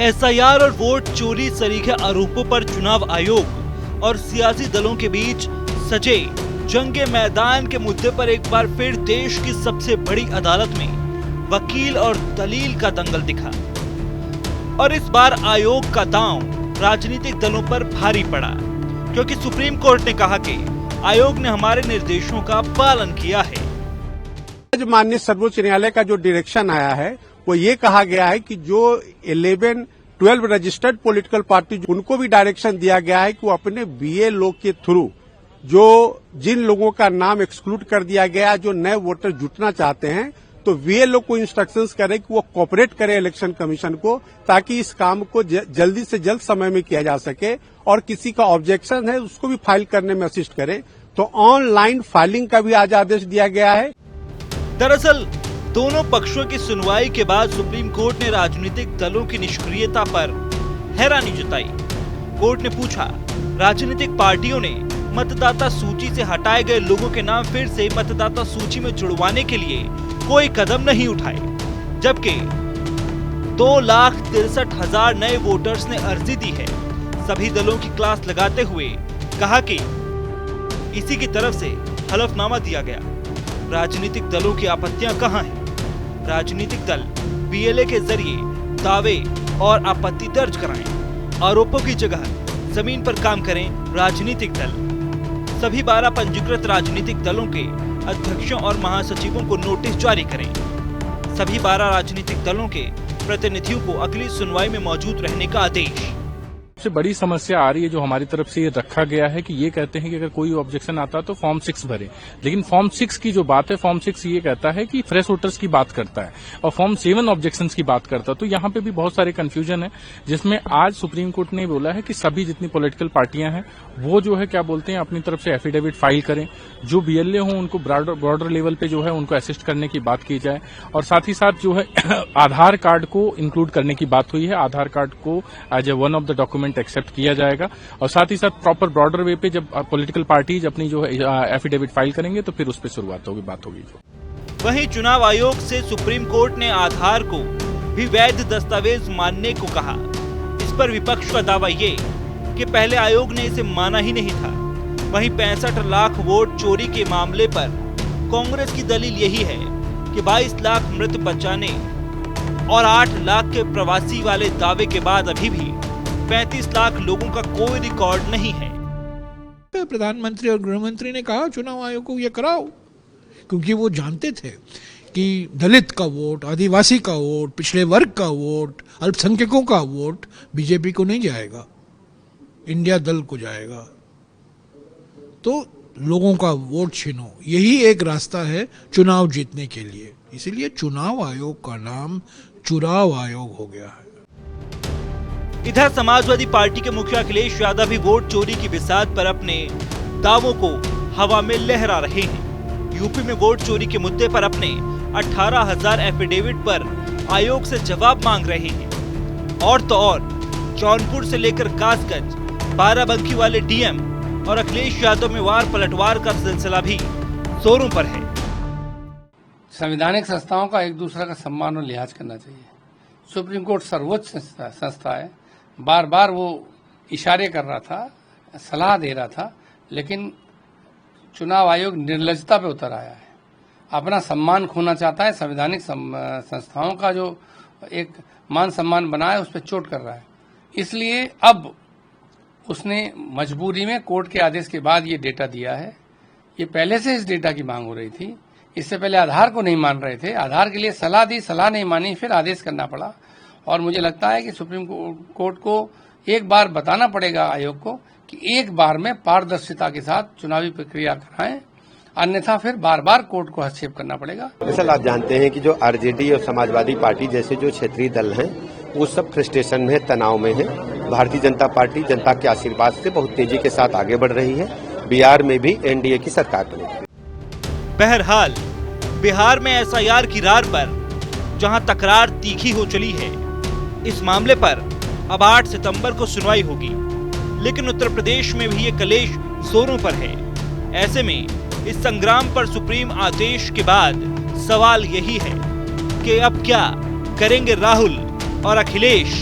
SIR और vote चोरी सरीखे आरोपों पर चुनाव आयोग और सियासी दलों के बीच सजे जंगे मैदान के मुद्दे पर एक बार फिर देश की सबसे बड़ी अदालत में वकील और दलील का दंगल दिखा और इस बार आयोग का दांव राजनीतिक दलों पर भारी पड़ा, क्योंकि सुप्रीम कोर्ट ने कहा कि आयोग ने हमारे निर्देशों का पालन किया है। आज माननीय सर्वोच्च न्यायालय का जो डायरेक्शन आया है वो ये कहा गया है कि जो 12 रजिस्टर्ड पॉलिटिकल पार्टी उनको भी डायरेक्शन दिया गया है कि वो अपने बीए लॉ के थ्रू जो जिन लोगों का नाम एक्सक्लूड कर दिया गया, जो नए वोटर जुटना चाहते हैं, तो बीएलओ को इंस्ट्रक्शंस करें कि वो कोऑपरेट करे इलेक्शन कमीशन को, ताकि इस काम को जल्दी से जल्द समय में किया जा सके और किसी का ऑब्जेक्शन है उसको भी फाइल करने में असिस्ट करे। तो ऑनलाइन फाइलिंग का भी आज आदेश दिया गया है। दरअसल दोनों पक्षों की सुनवाई के बाद सुप्रीम कोर्ट ने राजनीतिक दलों की निष्क्रियता पर हैरानी जताई। कोर्ट ने पूछा, राजनीतिक पार्टियों ने मतदाता सूची से हटाए गए लोगों के नाम फिर से मतदाता सूची में जुड़वाने के लिए कोई कदम नहीं उठाए, जबकि 2,63,000 नए वोटर्स ने अर्जी दी है। सभी दलों की क्लास लगाते हुए कहा कि इसी की तरफ से हलफनामा दिया गया। राजनीतिक दलों की आपत्तियां कहां हैं? राजनीतिक दल बीएलए के जरिए दावे और आपत्ति दर्ज कराएं। आरोपों की जगह जमीन पर काम करें राजनीतिक दल। सभी 12 पंजीकृत राजनीतिक दलों के अध्यक्षों और महासचिवों को नोटिस जारी करें। सभी 12 राजनीतिक दलों के प्रतिनिधियों को अगली सुनवाई में मौजूद रहने का आदेश। सबसे बड़ी समस्या आ रही है जो हमारी तरफ से ये रखा गया है कि ये कहते हैं कि अगर कोई ऑब्जेक्शन आता है तो फॉर्म 6 भरे, लेकिन फॉर्म 6 की जो बात है, फॉर्म 6 ये कहता है कि फ्रेश वोटर्स की बात करता है और फॉर्म 7 ऑब्जेक्शंस की बात करता है। तो यहाँ पे भी बहुत सारे कंफ्यूजन है, जिसमें आज सुप्रीम कोर्ट ने बोला है कि सभी जितनी पॉलिटिकल पार्टियां हैं वो जो है क्या बोलते हैं अपनी तरफ से एफिडेविट फाइल करें। जो बीएलए हो उनको ब्रॉडर लेवल पे जो है उनको असिस्ट करने की बात की जाए और साथ ही साथ जो है आधार कार्ड को इंक्लूड करने की बात हुई है। आधार कार्ड को as a one of the document accept किया जाएगा और साथ ही साथ प्रॉपर ब्रॉडर वे पे जब पॉलिटिकल पार्टीज अपनी जो है एफिडेविट फाइल करेंगे तो फिर उस पर शुरुआत होगी, बात होगी। वहीं चुनाव आयोग से सुप्रीम कोर्ट ने आधार को भी वैध दस्तावेज मानने को कहा। इस पर विपक्ष का दावा ये कि पहले आयोग ने इसे माना ही नहीं था। वहीं 65 लाख वोट चोरी के मामले पर कांग्रेस की दलील यही है कि 22 लाख मृत बचाने और 8 लाख के प्रवासी वाले दावे के बाद अभी भी 35 लाख लोगों का कोई रिकॉर्ड नहीं है। प्रधानमंत्री और गृह मंत्री ने कहा चुनाव आयोग को ये कराओ, क्योंकि वो जानते थे कि दलित का वोट, आदिवासी का वोट, पिछड़े वर्ग का वोट, अल्पसंख्यकों का वोट बीजेपी को नहीं जाएगा, इंडिया दल को जाएगा। तो लोगों का वोट छीनो, यही एक रास्ता है चुनाव जीतने के लिए। इसीलिए चुनाव आयोग का नाम चुनाव आयोग हो गया है। इधर समाजवादी पार्टी के मुखिया अखिलेश यादव भी वोट चोरी की बिसात पर अपने दावों को हवा में लहरा रहे हैं। यूपी में वोट चोरी के मुद्दे पर अपने 18,000 एफिडेविट पर आयोग से जवाब मांग रहे हैं। और तो और जौनपुर से लेकर कासगंज, बाराबंकी वाले डीएम और अखिलेश यादव में वार पलटवार का सिलसिला भी जोरों पर है। संवैधानिक संस्थाओं का एक दूसरे का सम्मान और लिहाज करना चाहिए। सुप्रीम कोर्ट सर्वोच्च संस्था है, बार बार वो इशारे कर रहा था, सलाह दे रहा था, लेकिन चुनाव आयोग निर्लजता पे उतर आया है। अपना सम्मान खोना चाहता है। संवैधानिक संस्थाओं का जो एक मान सम्मान बना है उस पर चोट कर रहा है। इसलिए अब उसने मजबूरी में कोर्ट के आदेश के बाद ये डेटा दिया है। ये पहले से इस डेटा की मांग हो रही थी। इससे पहले आधार को नहीं मान रहे थे। आधार के लिए सलाह दी, सलाह नहीं मानी, फिर आदेश करना पड़ा। और मुझे लगता है कि सुप्रीम कोर्ट को एक बार बताना पड़ेगा आयोग को कि एक बार में पारदर्शिता के साथ चुनावी प्रक्रिया कराएं, अन्यथा फिर बार बार कोर्ट को हस्तक्षेप करना पड़ेगा। दरअसल आप जानते हैं कि जो आरजेडी और समाजवादी पार्टी जैसे जो क्षेत्रीय दल हैं वो सब फ्रस्ट्रेशन में, तनाव में है। भारतीय जनता पार्टी जनता के आशीर्वाद से बहुत तेजी के साथ आगे बढ़ रही है। बिहार में भी एनडीए की सरकार बनेगी। बहरहाल बिहार में एसआईआर की रार पर जहां तकरार तीखी हो चली है, इस मामले पर अब 8 सितंबर को सुनवाई होगी। लेकिन उत्तर प्रदेश में भी ये कलेश जोरों पर है। ऐसे में इस संग्राम पर सुप्रीम आदेश के बाद सवाल यही है कि अब क्या करेंगे राहुल और अखिलेश।